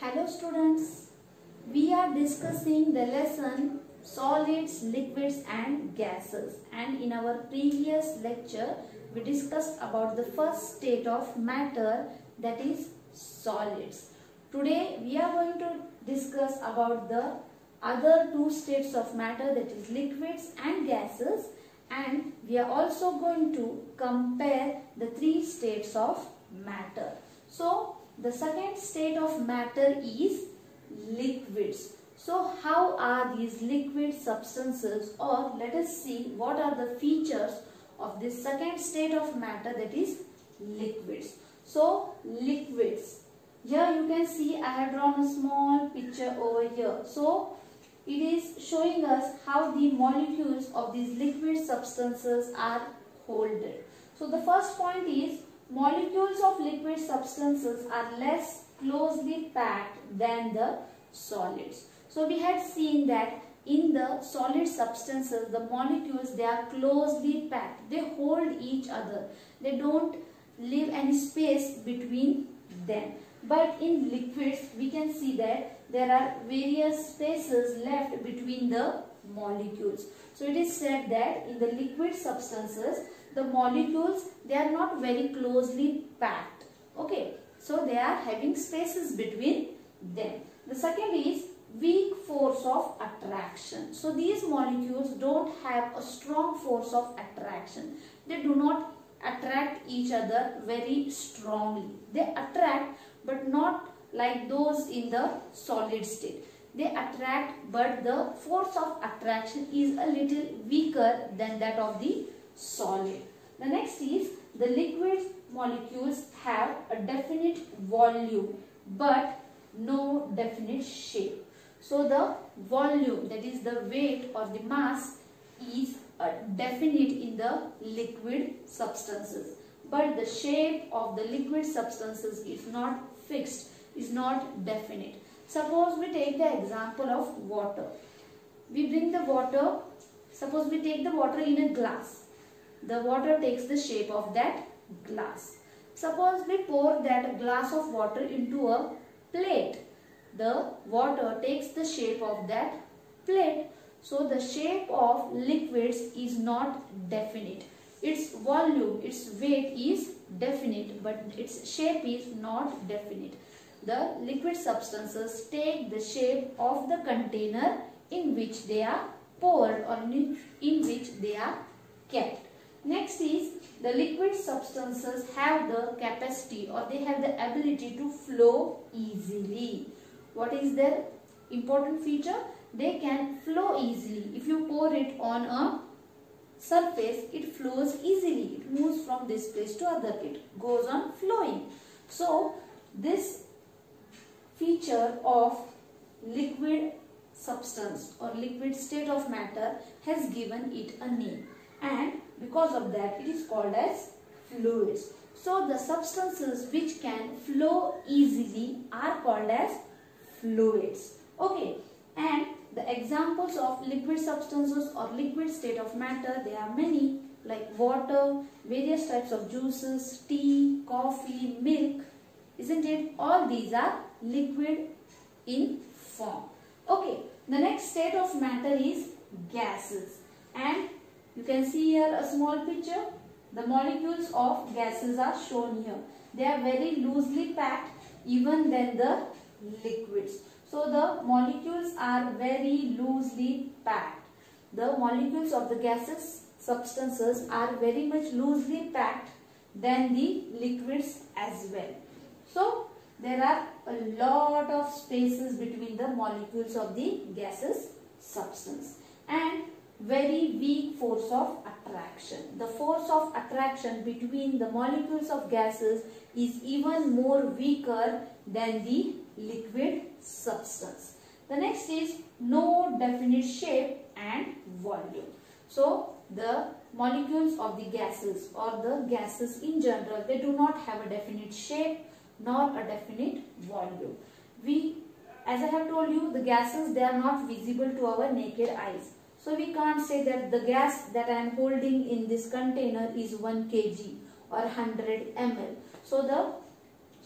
Hello students, we are discussing the lesson solids, liquids and gases, and in our previous lecture we discussed about the first state of matter, that is solids. Today we are going to discuss about the other two states of matter, that is liquids and gases, and we are also going to compare the three states of matter. So the second state of matter is liquids. So how are these liquid substances, or let us see what are the features of this second state of matter, that is liquids. So liquids, here you can see I have drawn a small picture over here. So it is showing us how the molecules of these liquid substances are holded. So the first point is molecules of liquid substances are less closely packed than the solids. So we had seen that in the solid substances, the molecules, they are closely packed. They hold each other. They don't leave any space between them. But in liquids, we can see that there are various spaces left between the molecules. So it is said that in the liquid substances, the molecules, they are not very closely packed. Okay, so they are having spaces between them. The second is weak force of attraction. So these molecules don't have a strong force of attraction. They do not attract each other very strongly. They attract, but not like those in the solid state. They attract, but the force of attraction is a little weaker than that of the solid. The next is the liquid molecules have a definite volume but no definite shape. So the volume, that is the weight or the mass, is definite in the liquid substances, but the shape of the liquid substances is not fixed, is not definite. Suppose we take the example of water. We bring the water, suppose we take the water in a glass. The water takes the shape of that glass. Suppose we pour that glass of water into a plate. The water takes the shape of that plate. So the shape of liquids is not definite. Its volume, its weight is definite, but its shape is not definite. The liquid substances take the shape of the container in which they are poured or in which they are kept. Next is the liquid substances have the capacity, or they have the ability to flow easily. What is their important feature? They can flow easily. If you pour it on a surface, it flows easily. It moves from this place to other. It goes on flowing. So this feature of liquid substance or liquid state of matter has given it a name, and because of that it is called as fluids. So the substances which can flow easily are called as fluids. Okay, and the examples of liquid substances or liquid state of matter, there are many, like water, various types of juices, tea, coffee, milk, isn't it? All these are liquid in form. Okay, the next state of matter is gases, and you can see here a small picture. The molecules of gases are shown here. They are very loosely packed even than the liquids. So the molecules are very loosely packed. The molecules of the gases substances are very much loosely packed than the liquids as well. So there are a lot of spaces between the molecules of the gases substance, and very weak force of attraction. The force of attraction between the molecules of gases is even more weaker than the liquid substance. The next is no definite shape and volume. So the molecules of the gases, or the gases in general, they do not have a definite shape nor a definite volume. As I have told you, the gases, they are not visible to our naked eyes. So we can't say that the gas that I am holding in this container is 1 kg or 100 ml. So the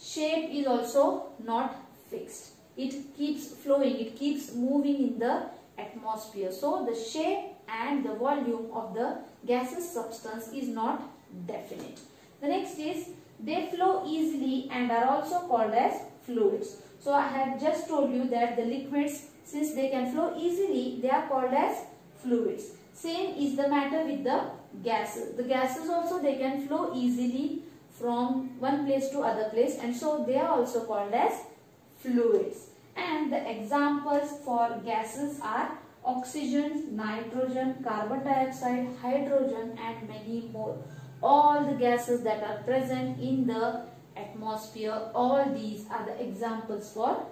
shape is also not fixed. it keeps flowing, it keeps moving in the atmosphere. So the shape and the volume of the gaseous substance is not definite. The next is they flow easily and are also called as fluids. So I have just told you that the liquids, since they can flow easily, they are called as fluids. Same is the matter with the gases. The gases also, they can flow easily from one place to other place, and so they are also called as fluids. And the examples for gases are oxygen, nitrogen, carbon dioxide, hydrogen and many more. All the gases that are present in the atmosphere, all these are the examples for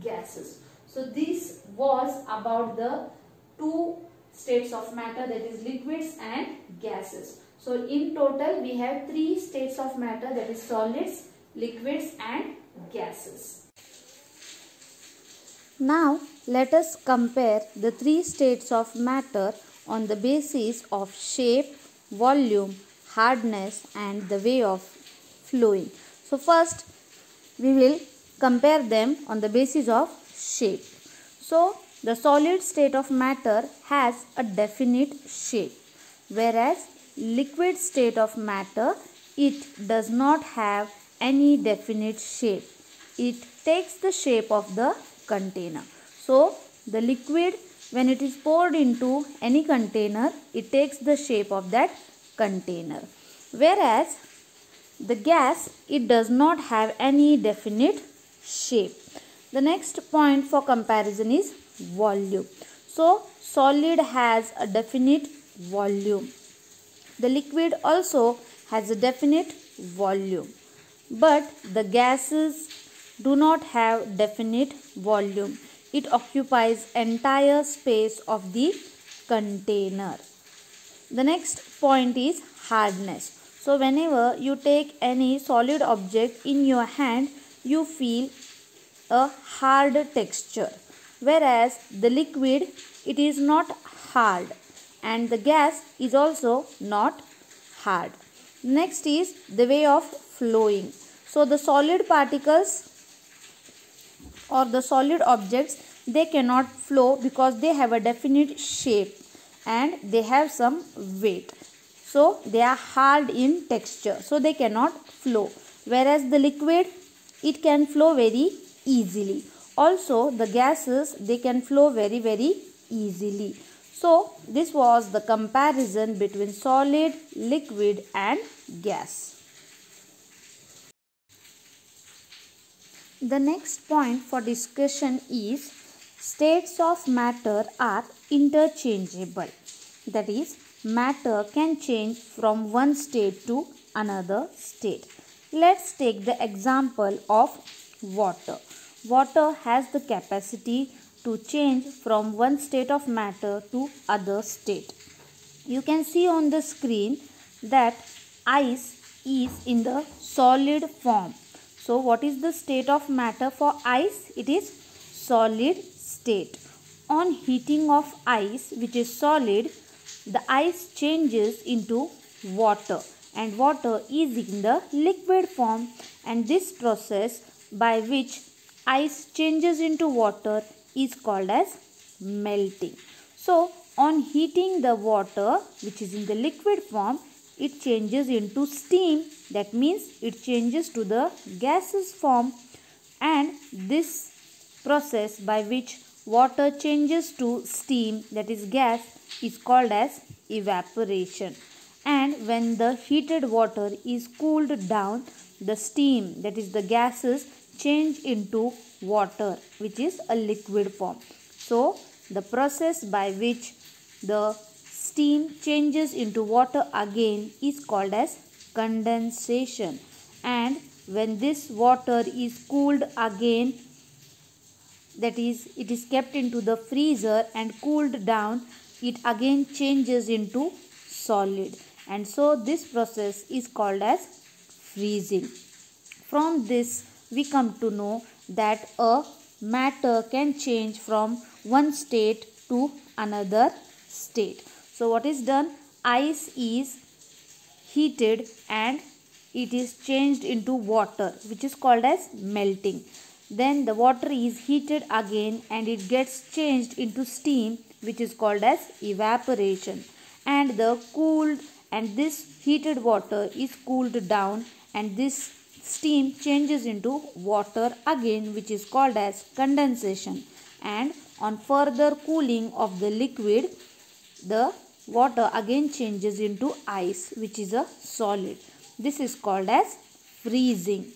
gases. So this was about the two states of matter, that is liquids and gases. So in total we have three states of matter, that is solids, liquids and gases. Now let us compare the three states of matter on the basis of shape, volume, hardness and the way of flowing. So first we will compare them on the basis of shape. So the solid state of matter has a definite shape, whereas liquid state of matter, it does not have any definite shape. It takes the shape of the container. So the liquid, when it is poured into any container, it takes the shape of that container. Whereas the gas, it does not have any definite shape. The next point for comparison is volume. So solid has a definite volume. The liquid also has a definite volume. But the gases do not have definite volume. It occupies entire space of the container. The next point is hardness. So whenever you take any solid object in your hand, you feel a hard texture, whereas the liquid, it is not hard and the gas is also not hard. Next is the way of flowing. So the solid particles or the solid objects, they cannot flow because they have a definite shape and they have some weight. So they are hard in texture, so they cannot flow. Whereas the liquid, it can flow very easily. Also the gases, they can flow very easily. So this was the comparison between solid, liquid and gas. The next point for discussion is states of matter are interchangeable. That is, matter can change from one state to another state. Let's take the example of water. Water has the capacity to change from one state of matter to other state. You can see on the screen that ice is in the solid form. So what is the state of matter for ice? It is solid state. On heating of ice, which is solid, the ice changes into water and water is in the liquid form, and this process by which ice changes into water is called as melting. So on heating the water, which is in the liquid form, it changes into steam. That means it changes to the gaseous form, and this process by which water changes to steam, that is gas, is called as evaporation. And when the heated water is cooled down, the steam, that is the gases, change into water, which is a liquid form. So the process by which the steam changes into water again is called as condensation, and when this water is cooled again, that is, it is kept into the freezer and cooled down, it again changes into solid, and so this process is called as freezing. From this we come to know that a matter can change from one state to another state. So what is done? Ice is heated and it is changed into water, which is called as melting. Then the water is heated again and it gets changed into steam, which is called as evaporation. And this heated water is cooled down, and this steam changes into water again, which is called as condensation. And on further cooling of the liquid, the water again changes into ice, which is a solid. This is called as freezing.